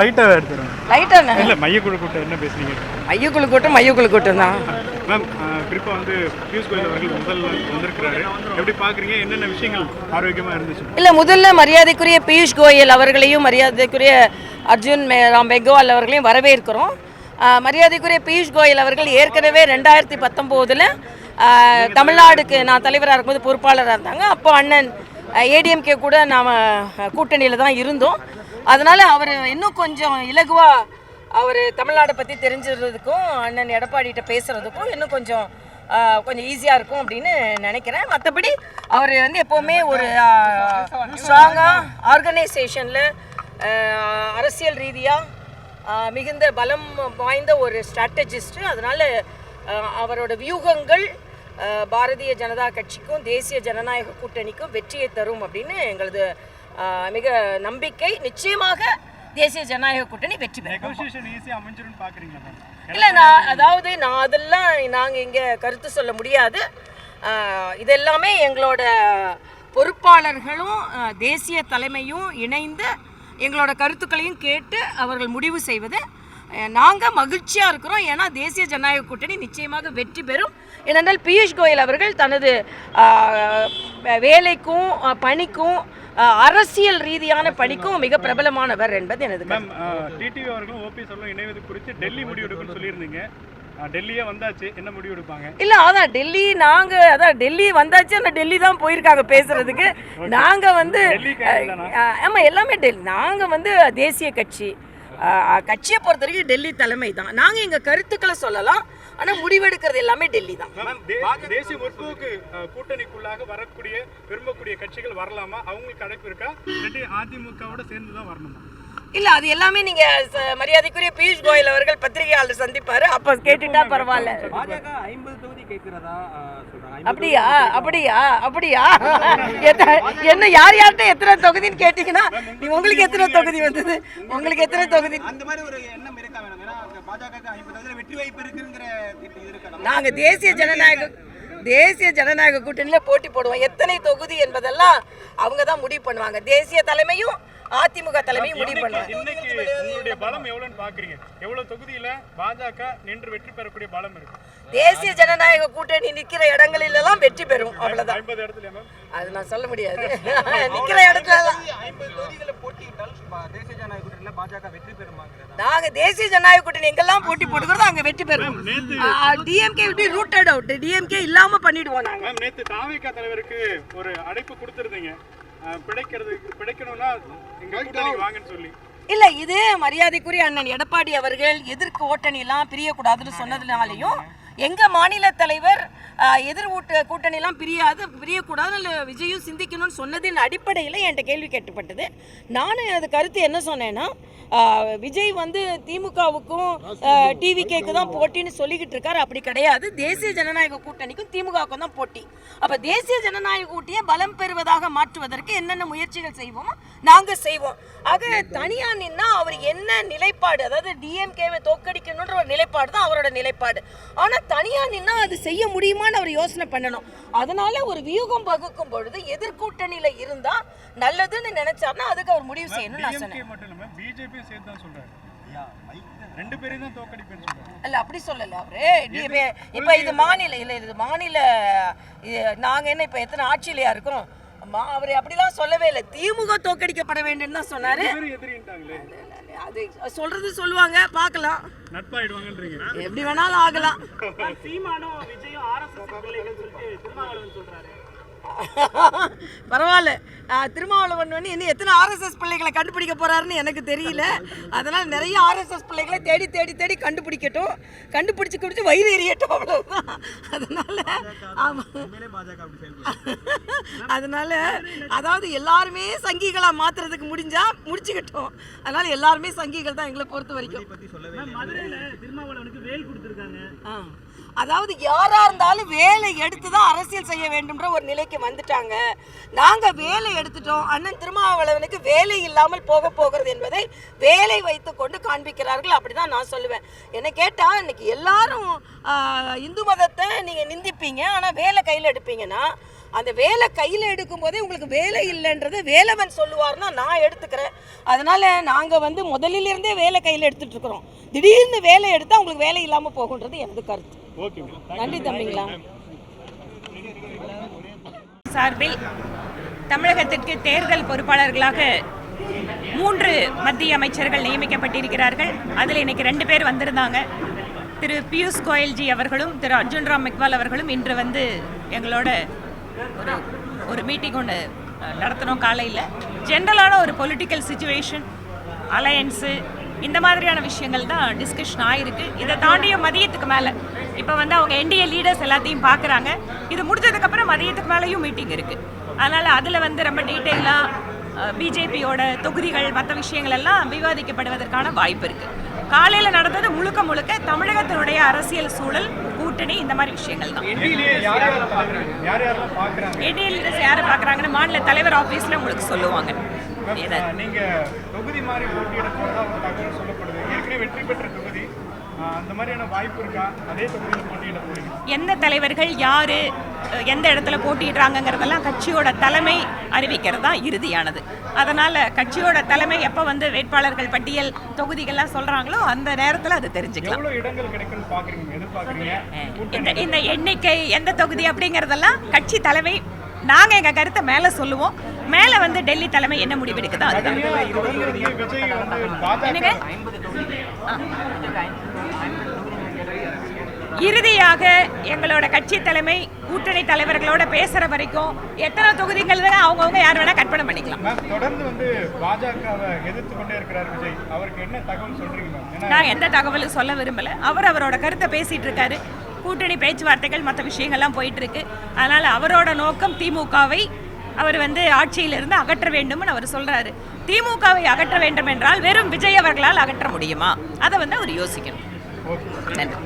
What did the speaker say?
லைட்டாக எடுத்துறேன். லைட்டாக இல்லை மையக்குழு கூட்டம் என்ன பேசுனீங்க? மையக்குழு கூட்டம் தான் மேம். குறிப்பாக வந்து பியூஷ் கோயல் அவர்கள் முதல்ல வந்திருக்கிறாரு, எப்படி பார்க்குறீங்க? என்னென்ன விஷயங்கள் ஆரோக்கியமாக இருந்துச்சு? இல்லை, முதல்ல மரியாதைக்குரிய பியூஷ் கோயல் அவர்களையும் மரியாதைக்குரிய அர்ஜுன் ராம் மெக்வால் அவர்களையும் வரவேற்கிறோம். மரியாதைக்குரிய பியூஷ் கோயல் அவர்கள் ஏற்கனவே 2019 தமிழ்நாடுக்கு நான் தலைவராக இருக்கும்போது பொறுப்பாளராக இருந்தாங்க. அப்போ அண்ணன் ஏடிஎம்கே கூட நாம் கூட்டணியில் தான் இருந்தோம். அதனால் அவர் இன்னும் கொஞ்சம் இலகுவாக அவர் தமிழ்நாடை பற்றி தெரிஞ்சுறதுக்கும் அண்ணன் எடப்பாடிகிட்ட பேசுகிறதுக்கும் இன்னும் கொஞ்சம் ஈஸியாக இருக்கும் அப்படின்னு நினைக்கிறேன். மற்றபடி அவர் வந்து எப்போவுமே ஒரு ஸ்ட்ராங்காக ஆர்கனைசேஷனில் அரசியல் ரீதியாக மிகுந்த பலம் வாய்ந்த ஒரு ஸ்ட்ராட்டஜிஸ்ட்டு. அதனால் அவரோட வியூகங்கள் பாரதிய ஜனதா கட்சிக்கும் தேசிய ஜனநாயக கூட்டணிக்கும் வெற்றியை தரும் அப்படின்னு எங்களது மிக நம்பிக்கை. நிச்சயமாக தேசிய ஜனநாயக கூட்டணி வெற்றி பெறும். இல்லை, அதெல்லாம் நாங்கள் இங்கே கருத்து சொல்ல முடியாது. இதெல்லாமே எங்களோட பொறுப்பாளர்களும் தேசிய தலைமையும் இணைந்து எங்களோட கருத்துக்களையும் கேட்டு அவர்கள் முடிவு செய்வது. நாங்கள் மகிழ்ச்சியாக இருக்கிறோம். ஏன்னா தேசிய ஜனநாயக கூட்டணி நிச்சயமாக வெற்றி பெறும். ஏனென்றால் பியூஷ் கோயல் அவர்கள் தனது வேலைக்கும் பணிக்கும் அரசியல் ரீதியான பணிக்கும் மிக பிரபலமானவர் என்பது எனது மேம். டிடிவி அவர்களும் ஓபிஎஸ் அவர்களும் இணைவது குறித்து டெல்லி முடிவு எடுக்குன்னு சொல்லியிருந்தீங்க. டெல்லியே வந்தாச்சு, என்ன முடிவு எடுப்பாங்க? இல்லை, டெல்லி வந்தாச்சு. அந்த டெல்லி தான் போயிருக்காங்க பேசுறதுக்கு. நாங்கள் வந்து ஆமாம், எல்லாமே டெல்லி. நாங்கள் வந்து தேசிய கட்சியை பொறுத்த வரைக்கும் டெல்லி தலைமை தான். நாங்கள் எங்கள் கருத்துக்களை சொல்லலாம், ஆனால் முடிவெடுக்கிறது எல்லாமே டெல்லி தான். தேசிய முற்போக்கு கூட்டணிக்குள்ளாக வரக்கூடிய விரும்பக்கூடிய கட்சிகள் வரலாமா? அவங்களுக்கு அழைப்பு இருக்கா? அதிமுகவோட சேர்ந்து தான் வரணுமா? இல்லை, அது எல்லாமே நீங்கள் மரியாதைக்குரிய பியூஷ் கோயல் அவர்கள் பத்திரிகையாளர் சந்திப்பார், அப்போ கேட்டுட்டா பரவாயில்ல. அப்படியா என்ன யார்கிட்ட எத்தனை தொகுதின்னு கேட்டீங்கன்னா உங்களுக்கு எத்தனை தொகுதி வந்தது, உங்களுக்கு எத்தனை தொகுதி? நாங்க தேசிய ஜனநாயக கூட்டணியில போட்டி போடுவோம். எத்தனை தொகுதி என்பதெல்லாம் அவங்க தான் முடிவு பண்ணுவாங்க. தேசிய தலைமையும் அதிமுக தலைமையும் முடிவு பண்ணுவாங்க. இன்னைக்கு உங்களுடைய பலம் எவ்வளவுன்னு பாக்குறீங்க? எவ்வளவு தொகுதியில பாஜக நின்று வெற்றி பெறக்கூடிய பலம் இருக்கு? தேசிய ஜனநாயக கூட்டணி நிக்கிற இடங்களில் எல்லாம் வெற்றி பெறும், அவ்வளவுதான். 50 இடத்துல மேம்? அது நான் சொல்ல முடியாது. நிக்கிற இடத்துல எல்லாம் 50 தொகுதிகளை போட்டியிட்டால் தேசிய ஜனநாயக கூட்டணியில பாஜக வெற்றி பெறுமாங்கிறதா? நாங்க தேசிய ஜனநாயக கூட்டணி எங்கெல்லாம் போட்டி போடுகிறோம் அங்க வெற்றி பெறும். DMK will be rooted out. DMK இல்லாம பண்ணிடுவோம் நாங்க. மேம், நேத்து தாவேகா தலைவருக்கு ஒரு அழைப்பு கொடுத்திருந்தீங்க, பிழைக்கணும்னா எங்க கூட்டணிக்கு வாங்கன்னு சொல்லி. இல்ல, இது மரியாதைக்குரிய அண்ணன் எடப்பாடி அவர்கள் எதிர்க்கு ஓட்டணி எல்லாம் பிரியக்கூடாதுன்னு சொன்னதுனாலையும் எங்க மாநில தலைவர் எதிர் கூட்டணிலாம் பிரியக்கூடாது விஜயும் சிந்திக்கணும்னு சொன்னதின் அடிப்படையில் என்கிட்ட கேள்வி கேட்டுப்பட்டது. நானும் அது கருத்து என்ன சொன்னேன்னா, விஜய் வந்து திமுகவுக்கும் டிவிகேக்கு தான் போட்டின்னு சொல்லிக்கிட்டு இருக்காரு. அப்படி கிடையாது. தேசிய ஜனநாயக கூட்டணிக்கும் திமுகவுக்கும் தான் போட்டி. அப்போ தேசிய ஜனநாயக கூட்டணியை பலம் பெறுவதாக மாற்றுவதற்கு என்னென்ன முயற்சிகள் செய்வோமோ நாங்கள் செய்வோம். ஆக தனியாக நின்னா அவர் என்ன நிலைப்பாடு, அதாவது டிஎம்கேவை தோற்கடிக்கணுன்ற ஒரு நிலைப்பாடு தான் அவரோட நிலைப்பாடு. ஆனால் தனியாக நின்னா அது செய்ய முடியுமான்னு அவர் யோசனை பண்ணணும். அதனால ஒரு வியூகம் வகுக்கும் பொழுது எதிர்கூட்டணியில இருந்தா நல்லதுன்னு நினைச்சாருன்னா அதுக்கு அவர் முடிவு செய்யணும். நான் சொன்னேன் பிஜேபி சேர்த்து தான் சொல்றாரு, ரெண்டு பேரும் தான் தோற்கடிப்பேன்னு சொல்றாரு. இல்ல, அப்படி சொல்லல அவரு. இப்ப இது மாநில நாங்க என்ன இப்ப எத்தனை ஆட்சியிலையா இருக்கோம்? அவரு அப்படிலாம் சொல்லவே இல்லை. திமுக தோற்கடிக்கப்பட வேண்டும் தான் சொன்னாரு. அது சொல்றது சொல்லுவாங்க, பார்க்கலாம். நட்பாயிடுவாங்கன்றீங்க? எப்படி வேணாலும் ஆகலாம். பரவாயில்ல, திருமாவளவன் வந்து இன்னும் எத்தனை ஆர்எஸ்எஸ் பிள்ளைகளை கண்டுபிடிக்க போறாருன்னு எனக்கு தெரியல. அதனால நிறைய ஆர்எஸ்எஸ் பிள்ளைகளை தேடி கண்டுபிடிக்கட்டும், கண்டுபிடிச்சு வயிறு எரியட்டும், அவ்வளவுதான். அதனால அதாவது எல்லாருமே சங்கிகளா மாத்துறதுக்கு முடிச்சுக்கிட்டோம். அதனால எல்லாருமே சங்கிகள் தான் எங்களை பொறுத்த வரைக்கும். அதாவது யாரா இருந்தாலும் வேலை எடுத்து தான் அரசியல் செய்ய வேண்டும்ன்ற ஒரு நிலைக்கு வந்துட்டாங்க. நாங்க வேலை எடுத்துட்டோம். அண்ணன் திருமாவளவனுக்கு வேலை இல்லாமல் போகிறது என்பதை வேலை வைத்துக் கொண்டு காண்பிக்கிறார்கள். அப்படிதான் நான் சொல்லுவேன். என்ன கேட்டா இன்னைக்கு எல்லாரும் இந்து மதத்தை நீங்க நிந்திப்பீங்க, ஆனா வேலை கையில் எடுப்பீங்கன்னா அந்த வேலை கையில் எடுக்கும் போதே உங்களுக்கு வேலை இல்லைன்றது வேலவன் சொல்லுவார்னா நான் எடுத்துக்கிறேன். அதனால் நாங்கள் வந்து முதலிலிருந்தே வேலை கையில் எடுத்துகிட்டு இருக்கிறோம். திடீர்னு வேலை எடுத்தால் உங்களுக்கு வேலை இல்லாமல் போகுன்றது எனது கருத்து. நன்றி தம்பிங்களா. சார்பில் தமிழகத்திற்கு தேர்தல் பொறுப்பாளர்களாக 3 மத்திய அமைச்சர்கள் நியமிக்கப்பட்டிருக்கிறார்கள். அதில் இன்னைக்கு 2 பேர் வந்திருந்தாங்க. திரு பியூஷ் கோயல்ஜி அவர்களும் திரு அர்ஜுன் ராம் மெக்வால் அவர்களும் இன்று வந்து எங்களோட ஒரு மீட்டிங் ஒன்று நடத்தினோம். காலையில் ஜென்ரலான ஒரு பொலிட்டிக்கல் சிச்சுவேஷன், அலையன்ஸு, இந்த மாதிரியான விஷயங்கள் தான் டிஸ்கஷன் ஆகிருக்கு. இதை தாண்டிய மதியத்துக்கு மேலே இப்போ வந்து அவங்க என்டிஏ லீடர்ஸ் எல்லாத்தையும் பார்க்குறாங்க. இது முடிஞ்சதுக்கப்புறம் மதியத்துக்கு மேலேயும் மீட்டிங் இருக்குது. அதனால் அதில் வந்து ரொம்ப டீட்டெயிலாக பிஜேபியோட தொகுதிகள் மற்ற விஷயங்கள் எல்லாம் விவாதிக்கப்படுவதற்கான வாய்ப்பு இருக்குது. காலையில் நடந்தது முழுக்க முழுக்க தமிழகத்தினுடைய அரசியல் சூழல், கூட்டணி, இந்த மாதிரி விஷயங்கள் தான். என்டிஏ லீடர்ஸ் யாரை பார்க்குறாங்கன்னு மாநில தலைவர் ஆஃபீஸில் உங்களுக்கு சொல்லுவாங்க. நீங்க தொகுதி மாதிரி போட்டியிட போறதா ஒரு தகவல் சொல்லப்படுது. ஏற்கனவே வெற்றி பெற்ற தொகுதி, அந்த மாதிரியான வாய்ப்பு இருக்கா? அதே தொகுதியில் போட்டியிட போறீங்க? எந்த தலைவர்கள் யாரு எந்த இடத்துல போட்டிடுறாங்கிறதெல்லாம் கட்சியோட தலைமை அறிவிக்கிறது தான் இறுதியானது. அதனால கட்சியோட தலைமை எப்போ வந்து வேட்பாளர்கள் பட்டியல் தொகுதிகள்லாம் சொல்றாங்களோ அந்த நேரத்தில் அது தெரிஞ்சுக்கலாம். எவ்வளவு இடங்கள் கிடைக்கும்னு பாக்குறீங்க, எதிர்பார்க்குறீங்க? இந்த எண்ணிக்கை எந்த தொகுதி அப்படிங்கிறதெல்லாம் கட்சி தலைமை, நாங்க எங்க கருத்தை மேல சொல்லுவோம். மேல வந்து டெல்லி தலைமை என்ன முடிவெடுக்குதோ அதுதான். இறுதியாக எங்களோட கட்சி தலைமை கூட்டணி தலைவர்களோட பேசுற வரைக்கும் எத்தனை தொகுதிகள் அவங்கவுங்க யார் வேணா கற்பனை பண்ணிக்கலாம். தொடர்ந்து வந்து பாஜகவை எதிர்த்து கொண்டே இருக்கிறார் விஜய். அவருக்கு என்ன தகவல் சொல்றீங்க? நான் எந்த தகவலும் சொல்ல விரும்பல. அவரோட கருத்தை பேசிட்டு இருக்காரு. கூட்டணி பேச்சுவார்த்தைகள் மற்ற விஷயங்கள்லாம் போயிட்டு இருக்கு. அதனால அவரோட நோக்கம் திமுகவை அவர் வந்து ஆட்சியிலிருந்து அகற்ற வேண்டும்னு அவர் சொல்றாரு. திமுகவை அகற்ற வேண்டும் என்றால் வெறும் விஜய் அவர்களால் அகற்ற முடியுமா? அதை வந்து அவர் யோசிக்கணும். நன்றி.